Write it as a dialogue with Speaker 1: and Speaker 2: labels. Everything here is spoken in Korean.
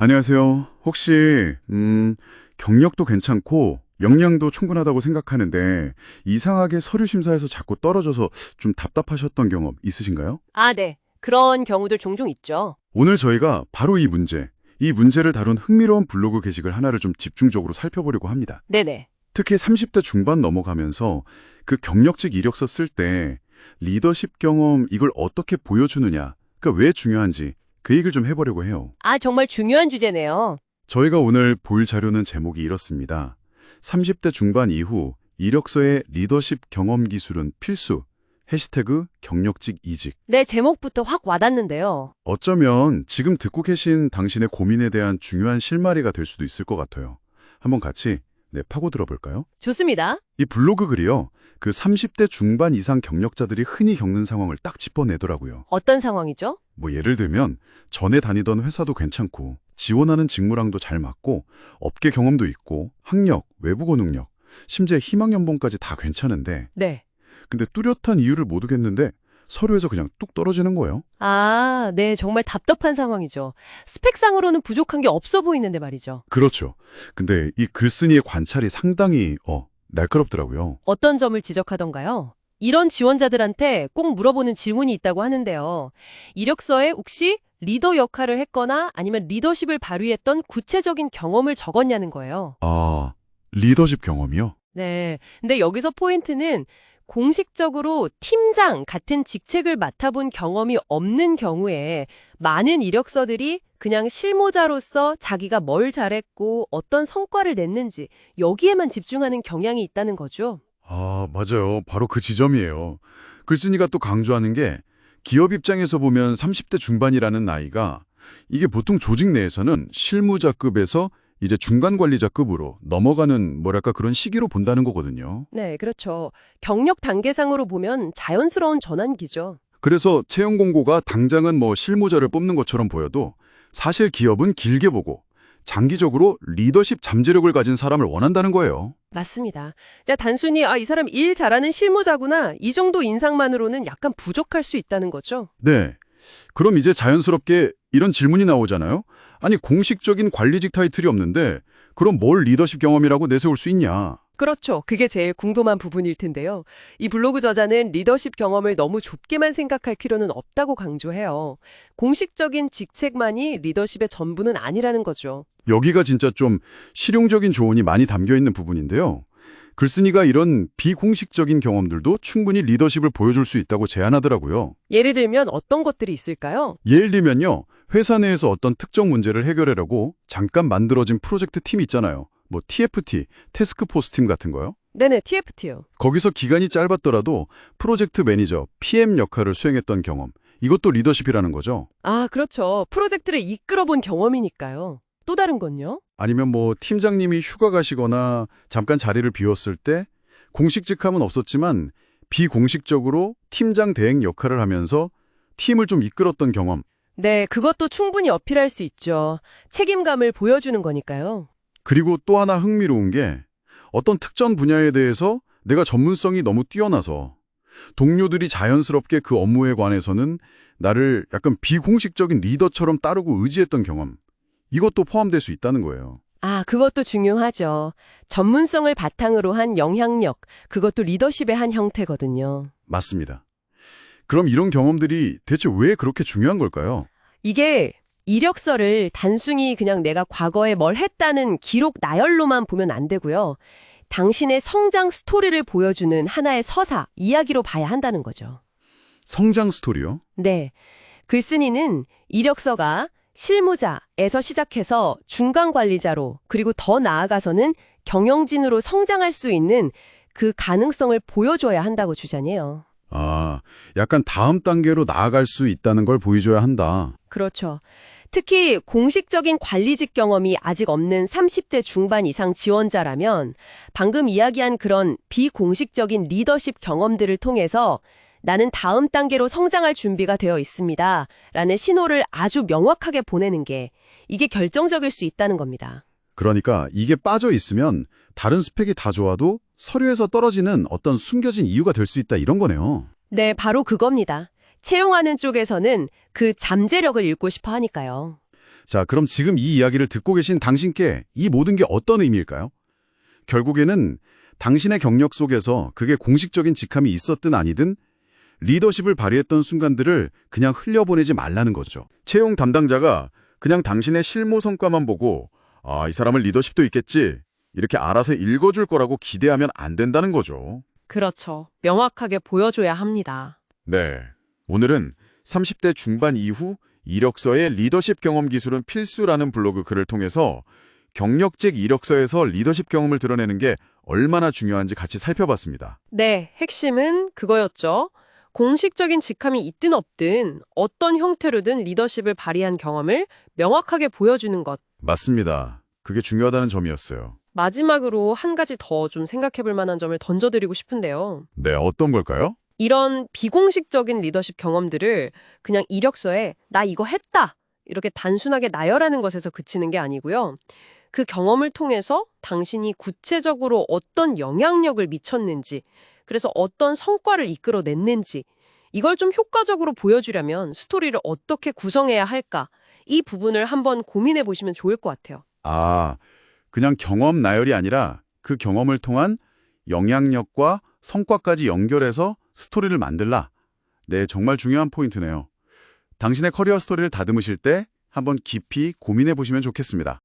Speaker 1: 안녕하세요. 혹시 경력도 괜찮고 역량도 충분하다고 생각하는데 이상하게 서류 심사에서 자꾸 떨어져서 좀 답답하셨던 경험 있으신가요?
Speaker 2: 아, 네. 그런 경우들 종종 있죠.
Speaker 1: 오늘 저희가 바로 이 문제를 다룬 흥미로운 블로그 게시글 하나를 좀 집중적으로 살펴보려고 합니다.
Speaker 2: 네네.
Speaker 1: 특히 30대 중반 넘어가면서 그 경력직 이력서 쓸 때 리더십 경험 이걸 어떻게 보여주느냐, 그러니까 왜 중요한지 그 얘기를 좀 해보려고 해요.
Speaker 2: 아, 정말 중요한 주제네요.
Speaker 1: 저희가 오늘 볼 자료는 제목이 이렇습니다. 30대 중반 이후 이력서의 리더십 경험 기술은 필수. 해시태그 경력직 이직.
Speaker 2: 네, 제목부터 확 와닿는데요.
Speaker 1: 어쩌면 지금 듣고 계신 당신의 고민에 대한 중요한 실마리가 될 수도 있을 것 같아요. 한번 같이 파고 들어볼까요?
Speaker 2: 좋습니다.
Speaker 1: 이 블로그 글이요. 그 30대 중반 이상 경력자들이 흔히 겪는 상황을 딱 짚어내더라고요.
Speaker 2: 어떤 상황이죠?
Speaker 1: 뭐 예를 들면 전에 다니던 회사도 괜찮고 지원하는 직무랑도 잘 맞고 업계 경험도 있고 학력, 외국어 능력, 심지어 희망 연봉까지 다 괜찮은데
Speaker 2: 네.
Speaker 1: 근데 뚜렷한 이유를 모르겠는데 서류에서 그냥 뚝 떨어지는 거예요.
Speaker 2: 아, 네. 정말 답답한 상황이죠. 스펙상으로는 부족한 게 없어 보이는데 말이죠.
Speaker 1: 그렇죠. 근데 이 글쓴이의 관찰이 상당히 날카롭더라고요.
Speaker 2: 어떤 점을 지적하던가요? 이런 지원자들한테 꼭 물어보는 질문이 있다고 하는데요. 이력서에 혹시 리더 역할을 했거나 아니면 리더십을 발휘했던 구체적인 경험을 적었냐는 거예요.
Speaker 1: 아, 리더십 경험이요?
Speaker 2: 네. 근데 여기서 포인트는 공식적으로 팀장 같은 직책을 맡아본 경험이 없는 경우에 많은 이력서들이 그냥 실무자로서 자기가 뭘 잘했고 어떤 성과를 냈는지 여기에만 집중하는 경향이 있다는 거죠.
Speaker 1: 아, 맞아요. 바로 그 지점이에요. 글쓴이가 또 강조하는 게 기업 입장에서 보면 30대 중반이라는 나이가 이게 보통 조직 내에서는 실무자급에서 이제 중간 관리자급으로 넘어가는 뭐랄까 그런 시기로 본다는 거거든요.
Speaker 2: 네, 그렇죠. 경력 단계상으로 보면 자연스러운 전환기죠.
Speaker 1: 그래서 채용 공고가 당장은 뭐 실무자를 뽑는 것처럼 보여도 사실 기업은 길게 보고 장기적으로 리더십 잠재력을 가진 사람을 원한다는 거예요.
Speaker 2: 맞습니다. 그러니까 단순히 이 사람 일 잘하는 실무자구나 이 정도 인상만으로는 약간 부족할 수 있다는 거죠.
Speaker 1: 네. 그럼 이제 자연스럽게 이런 질문이 나오잖아요. 아니 공식적인 관리직 타이틀이 없는데 그럼 뭘 리더십 경험이라고 내세울 수 있냐?
Speaker 2: 그렇죠. 그게 제일 궁금한 부분일 텐데요. 이 블로그 저자는 리더십 경험을 너무 좁게만 생각할 필요는 없다고 강조해요. 공식적인 직책만이 리더십의 전부는 아니라는 거죠.
Speaker 1: 여기가 진짜 좀 실용적인 조언이 많이 담겨 있는 부분인데요. 글쓴이가 이런 비공식적인 경험들도 충분히 리더십을 보여줄 수 있다고 제안하더라고요.
Speaker 2: 예를 들면 어떤 것들이 있을까요?
Speaker 1: 예를 들면요. 회사 내에서 어떤 특정 문제를 해결하려고 잠깐 만들어진 프로젝트 팀 있잖아요. 뭐 TFT, 태스크포스 팀 같은 거요.
Speaker 2: 네네, TFT요.
Speaker 1: 거기서 기간이 짧았더라도 프로젝트 매니저, PM 역할을 수행했던 경험. 이것도 리더십이라는 거죠.
Speaker 2: 아, 그렇죠. 프로젝트를 이끌어본 경험이니까요. 또 다른 건요?
Speaker 1: 아니면 뭐 팀장님이 휴가 가시거나 잠깐 자리를 비웠을 때 공식직함은 없었지만 비공식적으로 팀장 대행 역할을 하면서 팀을 좀 이끌었던 경험.
Speaker 2: 네, 그것도 충분히 어필할 수 있죠. 책임감을 보여주는 거니까요.
Speaker 1: 그리고 또 하나 흥미로운 게 어떤 특정 분야에 대해서 내가 전문성이 너무 뛰어나서 동료들이 자연스럽게 그 업무에 관해서는 나를 약간 비공식적인 리더처럼 따르고 의지했던 경험. 이것도 포함될 수 있다는 거예요.
Speaker 2: 아, 그것도 중요하죠. 전문성을 바탕으로 한 영향력, 그것도 리더십의 한 형태거든요.
Speaker 1: 맞습니다. 그럼 이런 경험들이 대체 왜 그렇게 중요한 걸까요?
Speaker 2: 이게 이력서를 단순히 그냥 내가 과거에 뭘 했다는 기록 나열로만 보면 안 되고요. 당신의 성장 스토리를 보여주는 하나의 서사, 이야기로 봐야 한다는 거죠.
Speaker 1: 성장 스토리요?
Speaker 2: 네. 글쓴이는 이력서가 실무자에서 시작해서 중간 관리자로 그리고 더 나아가서는 경영진으로 성장할 수 있는 그 가능성을 보여줘야 한다고 주장해요.
Speaker 1: 아, 약간 다음 단계로 나아갈 수 있다는 걸 보여줘야 한다.
Speaker 2: 그렇죠. 특히 공식적인 관리직 경험이 아직 없는 30대 중반 이상 지원자라면 방금 이야기한 그런 비공식적인 리더십 경험들을 통해서 나는 다음 단계로 성장할 준비가 되어 있습니다. 라는 신호를 아주 명확하게 보내는 게 이게 결정적일 수 있다는 겁니다.
Speaker 1: 그러니까 이게 빠져 있으면 다른 스펙이 다 좋아도 서류에서 떨어지는 어떤 숨겨진 이유가 될 수 있다 이런 거네요.
Speaker 2: 네, 바로 그겁니다. 채용하는 쪽에서는 그 잠재력을 읽고 싶어 하니까요.
Speaker 1: 자, 그럼 지금 이 이야기를 듣고 계신 당신께 이 모든 게 어떤 의미일까요? 결국에는 당신의 경력 속에서 그게 공식적인 직함이 있었든 아니든 리더십을 발휘했던 순간들을 그냥 흘려보내지 말라는 거죠. 채용 담당자가 그냥 당신의 실무 성과만 보고 이 사람은 리더십도 있겠지 이렇게 알아서 읽어줄 거라고 기대하면 안 된다는 거죠.
Speaker 2: 그렇죠. 명확하게 보여줘야 합니다.
Speaker 1: 네, 오늘은 30대 중반 이후 이력서에 리더십 경험 기술은 필수라는 블로그 글을 통해서 경력직 이력서에서 리더십 경험을 드러내는 게 얼마나 중요한지 같이 살펴봤습니다.
Speaker 2: 네, 핵심은 그거였죠. 공식적인 직함이 있든 없든 어떤 형태로든 리더십을 발휘한 경험을 명확하게 보여주는 것.
Speaker 1: 맞습니다. 그게 중요하다는 점이었어요.
Speaker 2: 마지막으로 한 가지 더 좀 생각해 볼 만한 점을 던져드리고 싶은데요.
Speaker 1: 네, 어떤 걸까요?
Speaker 2: 이런 비공식적인 리더십 경험들을 그냥 이력서에 나 이거 했다 이렇게 단순하게 나열하는 것에서 그치는 게 아니고요. 그 경험을 통해서 당신이 구체적으로 어떤 영향력을 미쳤는지, 그래서 어떤 성과를 이끌어냈는지 이걸 좀 효과적으로 보여주려면 스토리를 어떻게 구성해야 할까, 이 부분을 한번 고민해 보시면 좋을 것 같아요.
Speaker 1: 그냥 경험 나열이 아니라 그 경험을 통한 영향력과 성과까지 연결해서 스토리를 만들라. 네, 정말 중요한 포인트네요. 당신의 커리어 스토리를 다듬으실 때 한번 깊이 고민해 보시면 좋겠습니다.